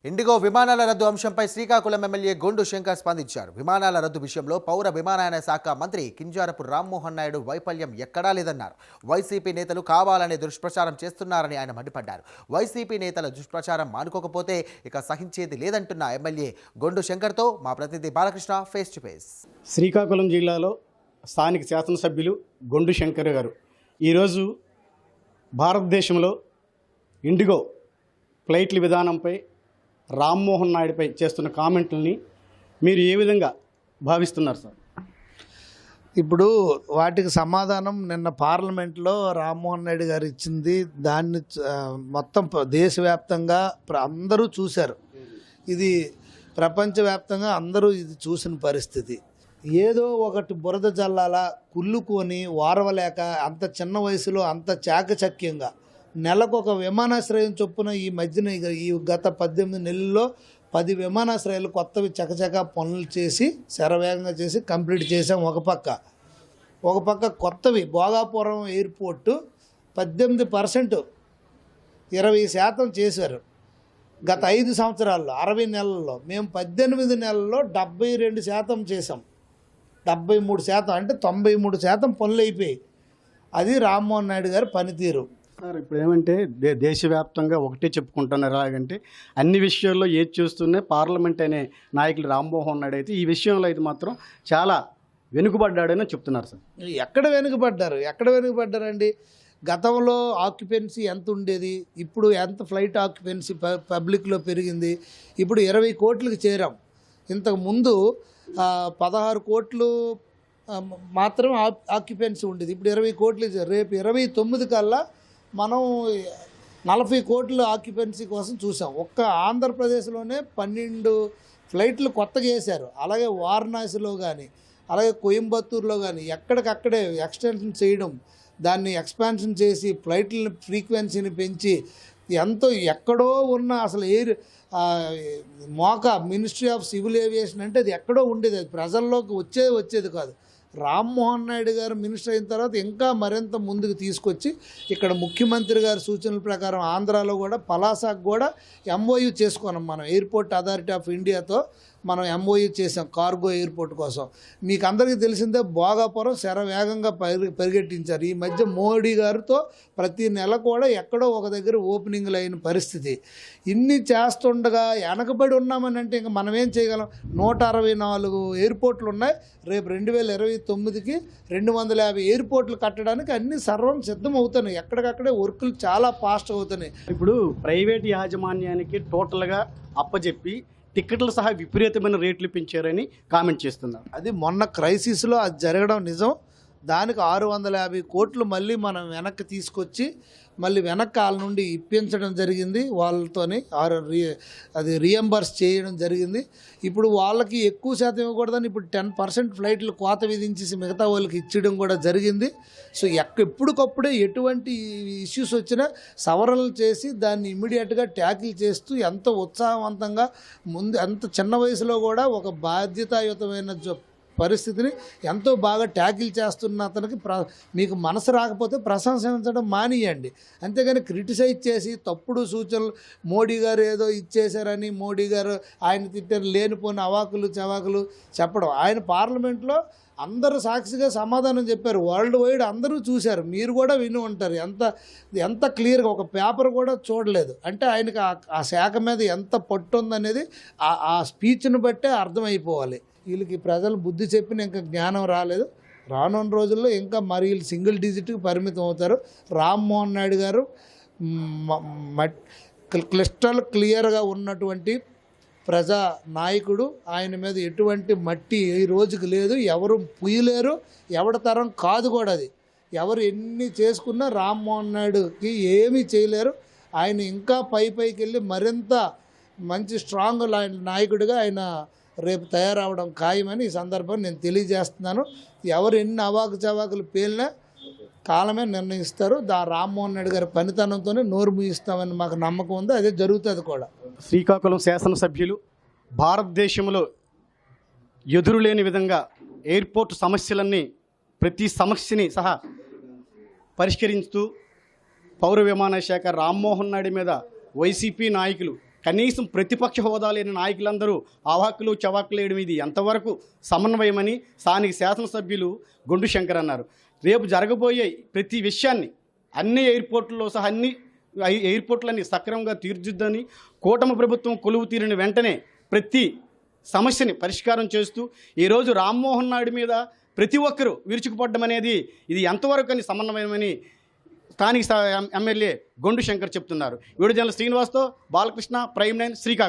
IndiGo విమానాల రద్దు అంశంపై శ్రీకాకుళం ఎమ్మెల్యే గొండు శంకర్ స్పందించారు. విమానాల రద్దు విషయంలో పౌర విమానయాన శాఖ మంత్రి కింజారపు రామ్మోహన్ నాయుడు వైఫల్యం ఎక్కడా లేదన్నారు. వైసీపీ నేతలు కావాలనే దుష్ప్రచారం చేస్తున్నారని ఆయన మండిపడ్డారు. వైసీపీ నేతల దుష్ప్రచారం మానుకోకపోతే ఇక సహించేది లేదంటున్న ఎమ్మెల్యే గొండు శంకర్తో మా ప్రతినిధి Balakrishna face to face. Srikakulam జిల్లాలో స్థానిక శాసనసభ్యులు గొండు శంకర్ గారు ఈరోజు భారతదేశంలో ఇండిగో ఫ్లైట్ల విధానంపై రామ్మోహన్ నాయుడుపై చేస్తున్న కామెంట్లని మీరు ఏ విధంగా భావిస్తున్నారు సార్? ఇప్పుడు వాటికి సమాధానం నిన్న పార్లమెంట్లో రామ్మోహన్ నాయుడు గారు ఇచ్చింది. దాన్ని మొత్తం దేశవ్యాప్తంగా అందరూ చూశారు. ఇది ప్రపంచవ్యాప్తంగా అందరూ ఇది చూసిన పరిస్థితి. ఏదో ఒకటి బురద జల్లాల కుళ్ళుకొని వారవలేక అంత చిన్న వయసులో అంత చాకచక్యంగా నెలకు ఒక విమానాశ్రయం చొప్పున ఈ మధ్యన ఈ గత 18 నెలల్లో 10 విమానాశ్రయాలు కొత్తవి చకచక పనులు చేసి శరవేగంగా చేసి కంప్లీట్ చేసాం. ఒక పక్క కొత్తవి భోగాపురం ఎయిర్పోర్టు 18% 20% చేశారు గత 5 సంవత్సరాల్లో. 60 నెలల్లో మేము 18 నెలల్లో 72% చేసాం. 73% అంటే 93% పనులు అయిపోయాయి. అది రామ్మోహన్ నాయుడు గారి పనితీరు. సార్ ఇప్పుడు ఏమంటే దేశవ్యాప్తంగా ఒకటే చెప్పుకుంటున్నారు. ఎలాగంటే అన్ని విషయాల్లో ఏది చూస్తూనే పార్లమెంట్ అనే నాయకులు రామ్మోహన్ నాయుడు అయితే ఈ విషయంలో అయితే మాత్రం చాలా వెనుకబడ్డాడని చెప్తున్నారు సార్. ఎక్కడ వెనుకబడ్డారండి? గతంలో ఆక్యుపెన్సీ ఎంత ఉండేది, ఇప్పుడు ఎంత ఫ్లైట్ ఆక్యుపెన్సీ పబ్లిక్లో పెరిగింది. ఇప్పుడు 20 కోట్లకు చేరాం. ఇంతకుముందు 16 కోట్లు మాత్రం ఆక్యుపెన్సీ ఉండేది. ఇప్పుడు 20 కోట్లు. రేపు 29 కల్లా మనం 40 కోట్ల ఆక్యుపెన్సీ కోసం చూసాం. ఒక్క ఆంధ్రప్రదేశ్లోనే 12 ఫ్లైట్లు కొత్తగా వేశారు. అలాగే వారణాసిలో కానీ అలాగే కోయంబత్తూరులో కానీ ఎక్కడికక్కడే ఎక్స్టెన్షన్ చేయడం, దాన్ని ఎక్స్పాన్షన్ చేసి ఫ్లైట్ల ఫ్రీక్వెన్సీని పెంచి ఎంతో ఎక్కడో ఉన్న అసలు మినిస్ట్రీ ఆఫ్ సివిల్ ఏవియేషన్ అంటే అది ఎక్కడో ఉండేది, అది ప్రజల్లోకి వచ్చేది కాదు. రామ్మోహన్ నాయుడు గారు మినిస్టర్ అయిన తర్వాత ఇంకా మరింత ముందుకు తీసుకొచ్చి ఇక్కడ ముఖ్యమంత్రి గారి సూచనల ప్రకారం ఆంధ్రాలో కూడా పలాసాకు కూడా MOU చేసుకున్నాం. మనం ఎయిర్పోర్ట్ అథారిటీ ఆఫ్ ఇండియాతో మనం MOU చేసాం కార్గో ఎయిర్పోర్ట్ కోసం. మీకు అందరికీ తెలిసిందే భోగాపురం శరవేగంగా పరిగెట్టించారు. ఈ మధ్య మోడీ గారితో ప్రతి నెల కూడా ఎక్కడో ఒక దగ్గర ఓపెనింగ్లు అయిన పరిస్థితి. ఇన్ని చేస్తుండగా వెనకబడి ఉన్నామని అంటే ఇంకా మనం ఏం చేయగలం? 164 ఎయిర్పోర్ట్లు ఉన్నాయి. రేపు 2029కి 250 ఎయిర్పోర్ట్లు కట్టడానికి అన్ని సర్వం సిద్ధం అవుతున్నాయి. ఎక్కడికక్కడే వర్కులు చాలా ఫాస్ట్ అవుతున్నాయి. ఇప్పుడు ప్రైవేట్ యాజమాన్యానికి టోటల్గా అప్పచెప్పి టికెట్లు సహా విపరీతమైన రేట్లు పెంచారని కామెంట్ చేస్తున్నారు. అది మొన్న క్రైసిస్లో అది జరగడం నిజం. దానికి 650 కోట్లు మళ్ళీ మనం వెనక్కి తీసుకొచ్చి మళ్ళీ వెనక్కి వాళ్ళ నుండి ఇప్పించడం జరిగింది. వాళ్ళతోని అది రియంబర్స్ చేయడం జరిగింది. ఇప్పుడు వాళ్ళకి ఎక్కువ శాతం ఇవ్వకూడదని ఇప్పుడు 10% ఫ్లైట్లు కోత విధించేసి మిగతా వాళ్ళకి ఇచ్చడం కూడా జరిగింది. సో ఎప్పటికప్పుడే ఎటువంటి ఇష్యూస్ వచ్చినా సవరణలు చేసి దాన్ని ఇమ్మీడియట్గా ట్యాకిల్ చేస్తూ ఎంతో ఉత్సాహవంతంగా ముందు అంత చిన్న వయసులో కూడా ఒక బాధ్యతాయుతమైన పరిస్థితిని ఎంతో బాగా ట్యాకిల్ చేస్తున్న అతనికి మీకు మనసు రాకపోతే ప్రశంసించడం మానేయండి. అంతేగాని క్రిటిసైజ్ చేసి తప్పుడు సూచనలు మోడీ గారు ఏదో ఇచ్చేశారని మోడీ గారు ఆయన తిట్టారు లేనిపోయిన అవాకులు చవాకులు చెప్పడం. ఆయన పార్లమెంట్లో అందరూ సాక్షిగా సమాధానం చెప్పారు. వరల్డ్ వైడ్ అందరూ చూశారు, మీరు కూడా విని ఉంటారు. ఎంత క్లియర్గా ఒక పేపర్ కూడా చూడలేదు అంటే ఆయనకి ఆ శాఖ మీద ఎంత పట్టు ఉందనేది ఆ స్పీచ్ను బట్టే అర్థమైపోవాలి. వీళ్ళకి ప్రజలు బుద్ధి చెప్పిన ఇంకా జ్ఞానం రాలేదు. రానున్న రోజుల్లో ఇంకా మరి వీళ్ళు సింగిల్ డిజిట్కి పరిమితం అవుతారు. రామ్మోహన్ నాయుడు గారు క్లిస్టల్ క్లియర్గా ఉన్నటువంటి ప్రజా నాయకుడు. ఆయన మీద ఎటువంటి మట్టి ఈ రోజుకి లేదు, ఎవరు పుయ్యలేరు, ఎవరి తరం కాదు కూడా అది. ఎవరు ఎన్ని చేసుకున్నా రామ్మోహన్ నాయుడుకి ఏమీ చేయలేరు. ఆయన ఇంకా పైకి వెళ్ళి మరింత మంచి స్ట్రాంగ్ నాయకుడిగా ఆయన రేపు తయారవడం ఖాయమని ఈ సందర్భం నేను తెలియజేస్తున్నాను. ఎవరు ఎన్ని అవాకు చవాకులు పేలినా కాలమే నిర్ణయిస్తారు. రామ్మోహన్ నాయుడు గారి పనితనంతోనే నోరు ముగిస్తామని మాకు నమ్మకం ఉంది. అదే జరుగుతుంది కూడా. శ్రీకాకుళం శాసనసభ్యులు భారతదేశంలో ఎదురులేని విధంగా ఎయిర్పోర్ట్ సమస్యలన్నీ ప్రతి సమస్యని సహా పరిష్కరిస్తూ పౌర విమానయాన శాఖ రామ్మోహన్ నాయుడు మీద వైసీపీ నాయకులు కనీసం ప్రతిపక్ష హోదా లేని నాయకులందరూ అవాక్కులు చవాకులు వేయడం ఇది ఎంతవరకు సమన్వయమని స్థానిక శాసనసభ్యులు గొండు శంకర్ అన్నారు. రేపు జరగబోయే ప్రతి విషయాన్ని అన్ని ఎయిర్పోర్టుల్లో సహా అన్ని ఎయిర్పోర్ట్లన్నీ సక్రమంగా తీర్చిద్దని, కూటమి ప్రభుత్వం కొలువు తీరిన వెంటనే ప్రతి సమస్యని పరిష్కారం చేస్తూ ఈరోజు రామ్మోహన్ నాయుడు మీద ప్రతి ఒక్కరూ విరుచుకుపడ్డం అనేది ఇది ఎంతవరకు అని సమన్వయమని స్థానిక ఎమ్మెల్యే గొండు శంకర్ చెప్తున్నారు. వీడియో జర్నలిస్ట్ శ్రీనివాస్తో బాలకృష్ణ, ప్రైమ్ 9, శ్రీకాకుళం.